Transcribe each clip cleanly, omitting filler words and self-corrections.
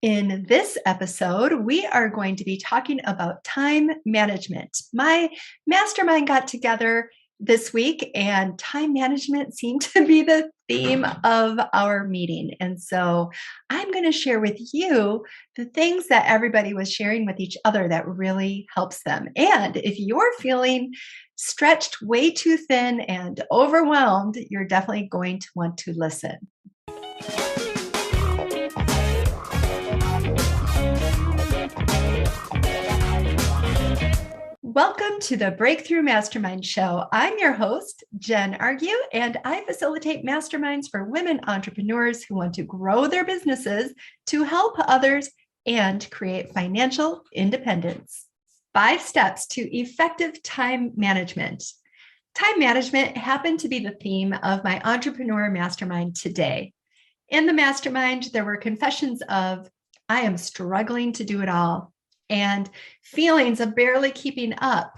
In this episode, we are going to be talking about time management. My mastermind got together this week, and time management seemed to be the theme of our meeting. And so I'm going to share with you the things that everybody was sharing with each other that really helps them. And if you're feeling stretched way too thin and overwhelmed, you're definitely going to want to listen. Welcome to the Breakthrough Mastermind Show. I'm your host, Jen Argue, and I facilitate masterminds for women entrepreneurs who want to grow their businesses to help others and create financial independence. 5 steps to effective time management. Time management happened to be the theme of my entrepreneur mastermind today. In the mastermind, there were confessions of, I am struggling to do it all, and feelings of barely keeping up.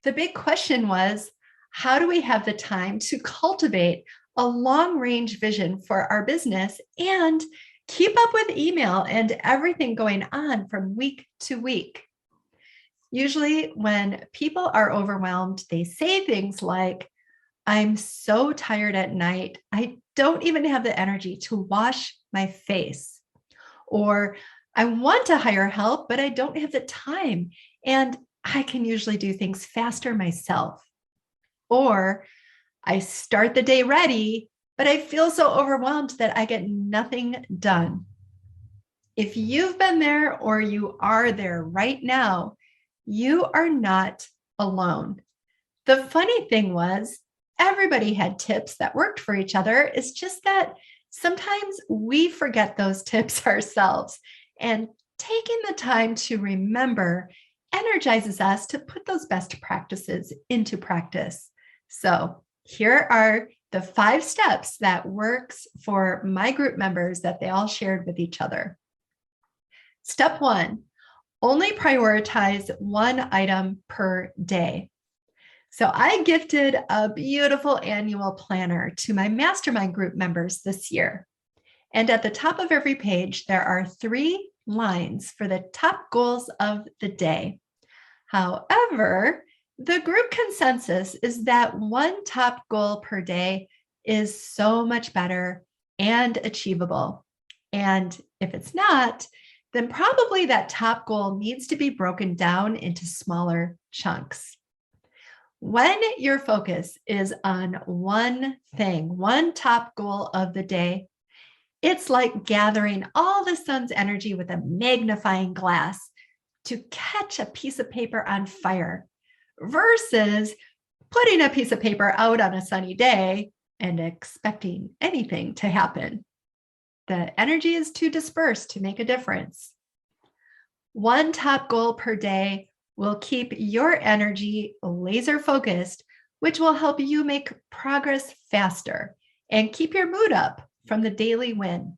The big question was, how do we have the time to cultivate a long-range vision for our business and keep up with email and everything going on from week to week? Usually when people are overwhelmed, they say things like, I'm so tired at night, I don't even have the energy to wash my face. Or I want to hire help, but I don't have the time. And I can usually do things faster myself. Or I start the day ready, but I feel so overwhelmed that I get nothing done. If you've been there or you are there right now, you are not alone. The funny thing was, everybody had tips that worked for each other. It's just that sometimes we forget those tips ourselves. And taking the time to remember energizes us to put those best practices into practice. So here are the 5 steps that works for my group members that they all shared with each other. Step 1, only prioritize one item per day. So I gifted a beautiful annual planner to my mastermind group members this year. And at the top of every page, there are 3 lines for the top goals of the day. However, the group consensus is that one top goal per day is so much better and achievable. And if it's not, then probably that top goal needs to be broken down into smaller chunks. When your focus is on one thing, one top goal of the day, it's like gathering all the sun's energy with a magnifying glass to catch a piece of paper on fire versus putting a piece of paper out on a sunny day and expecting anything to happen. The energy is too dispersed to make a difference. One top goal per day will keep your energy laser focused, which will help you make progress faster and keep your mood up from the daily win.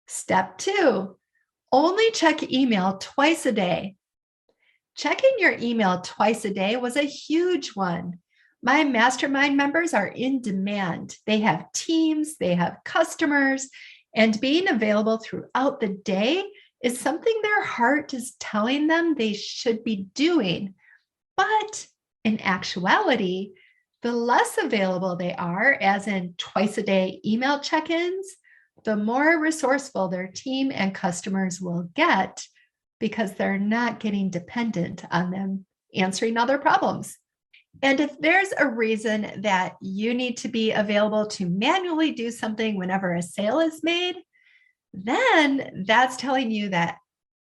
Step 2, only check email twice a day. Checking your email twice a day was a huge one. My mastermind members are in demand. They have teams, they have customers, and being available throughout the day is something their heart is telling them they should be doing. But in actuality, the less available they are, as in twice a day email check-ins, the more resourceful their team and customers will get because they're not getting dependent on them answering all their problems. And if there's a reason that you need to be available to manually do something whenever a sale is made, then that's telling you that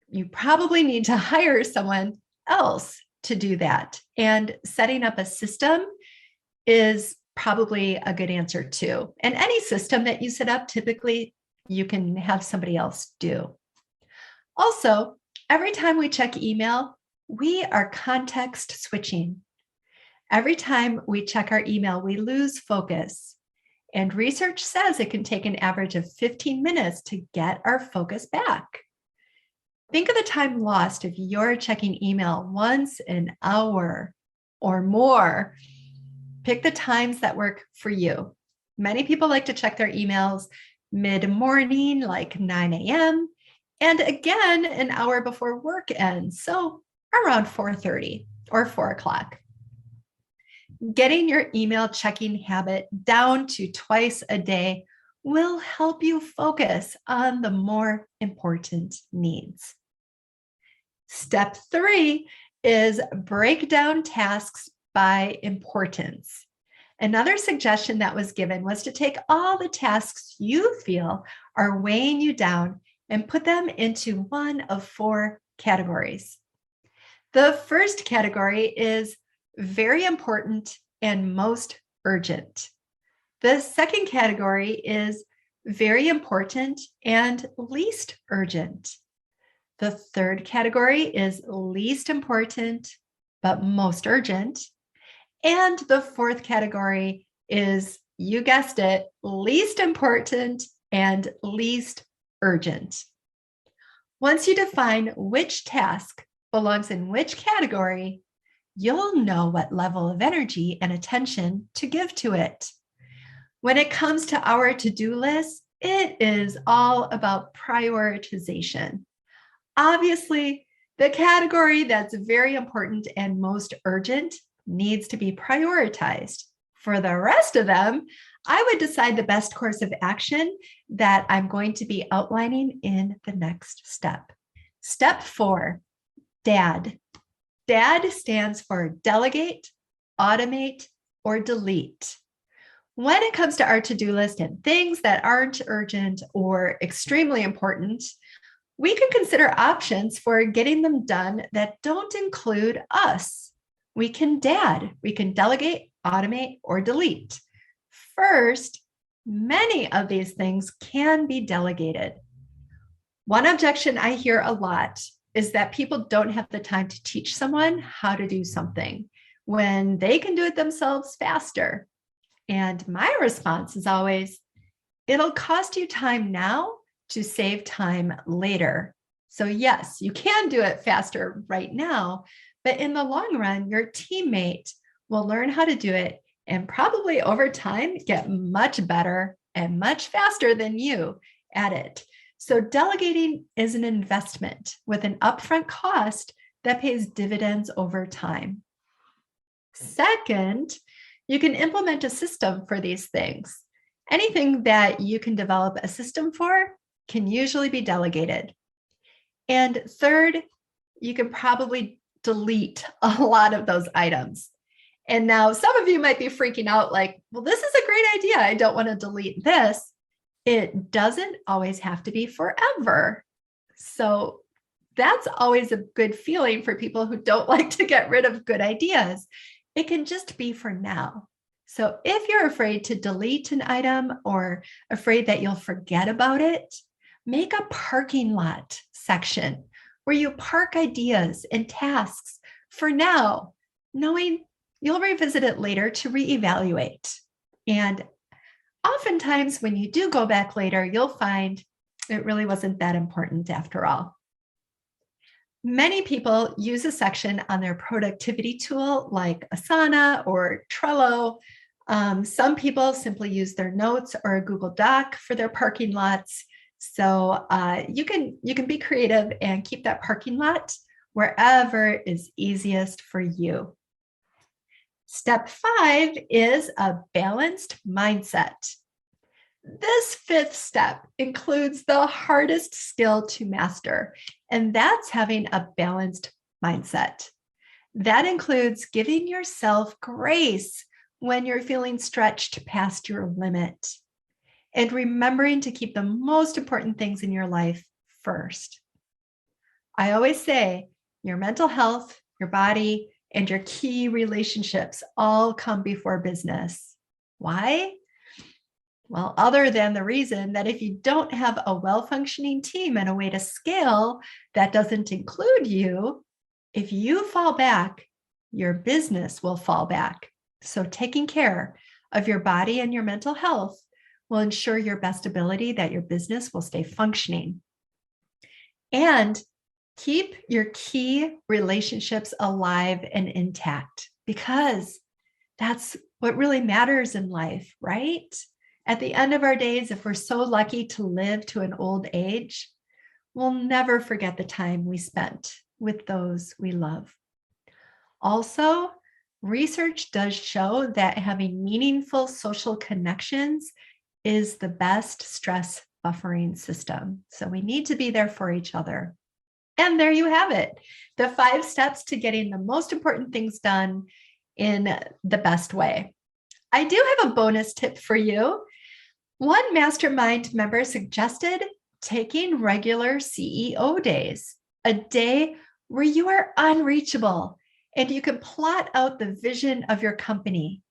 you probably need to hire someone else to do that. And setting up a system is probably a good answer too. And any system that you set up, typically you can have somebody else do. Also, every time we check email, we are context switching. Every time we check our email, we lose focus. And research says it can take an average of 15 minutes to get our focus back. Think of the time lost if you're checking email once an hour or more. Pick the times that work for you. Many people like to check their emails mid-morning, like 9 a.m., and again an hour before work ends. So around 4:30 or 4 o'clock. Getting your email checking habit down to twice a day will help you focus on the more important needs. Step 3 is break down tasks by importance. Another suggestion that was given was to take all the tasks you feel are weighing you down and put them into one of 4 categories. The first category is very important and most urgent. The second category is very important and least urgent. The third category is least important but most urgent. And the fourth category is, you guessed it, least important and least urgent. Once you define which task belongs in which category, you'll know what level of energy and attention to give to it. When it comes to our to-do list, it is all about prioritization. Obviously, the category that's very important and most urgent needs to be prioritized. For the rest of them, I would decide the best course of action that I'm going to be outlining in the next step. Step 4, DAD. DAD stands for delegate, automate, or delete. When it comes to our to-do list and things that aren't urgent or extremely important, we can consider options for getting them done that don't include us. We can DAD, we can delegate, automate, or delete. First, many of these things can be delegated. One objection I hear a lot is that people don't have the time to teach someone how to do something when they can do it themselves faster. And my response is always, it'll cost you time now to save time later. So yes, you can do it faster right now, but in the long run, your teammate will learn how to do it and probably over time get much better and much faster than you at it. So delegating is an investment with an upfront cost that pays dividends over time. Second, you can implement a system for these things. Anything that you can develop a system for can usually be delegated. And third, you can probably delete a lot of those items. And now some of you might be freaking out like, well, this is a great idea. I don't want to delete this. It doesn't always have to be forever. So that's always a good feeling for people who don't like to get rid of good ideas. It can just be for now. So if you're afraid to delete an item or afraid that you'll forget about it, make a parking lot section where you park ideas and tasks for now, knowing you'll revisit it later to reevaluate. And oftentimes when you do go back later, you'll find it really wasn't that important after all. Many people use a section on their productivity tool like Asana or Trello. Some people simply use their notes or a Google Doc for their parking lots. So you can be creative and keep that parking lot wherever is easiest for you. Step 5 is a balanced mindset. This 5th step includes the hardest skill to master, and that's having a balanced mindset. That includes giving yourself grace when you're feeling stretched past your limit, and remembering to keep the most important things in your life first. I always say your mental health, your body, and your key relationships all come before business. Why? Well, other than the reason that if you don't have a well-functioning team and a way to scale that doesn't include you, if you fall back, your business will fall back. So taking care of your body and your mental health will ensure your best ability that your business will stay functioning. And keep your key relationships alive and intact, because that's what really matters in life, right? At the end of our days, if we're so lucky to live to an old age, we'll never forget the time we spent with those we love. Also, research does show that having meaningful social connections is the best stress buffering system. So we need to be there for each other. And there you have it, the 5 steps to getting the most important things done in the best way. I do have a bonus tip for you. One mastermind member suggested taking regular CEO days, a day where you are unreachable and you can plot out the vision of your company.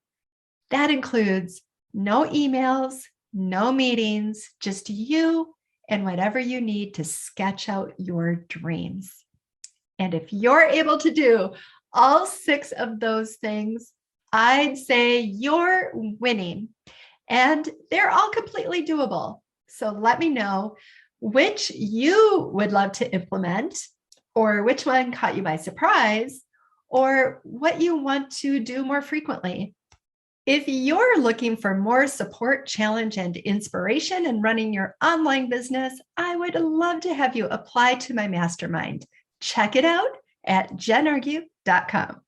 That includes no emails, no meetings, just you and whatever you need to sketch out your dreams. And if you're able to do all 6 of those things, I'd say you're winning. And they're all completely doable. So let me know which you would love to implement, or which one caught you by surprise, or what you want to do more frequently. If you're looking for more support, challenge, and inspiration in running your online business, I would love to have you apply to my mastermind. Check it out at jenargue.com.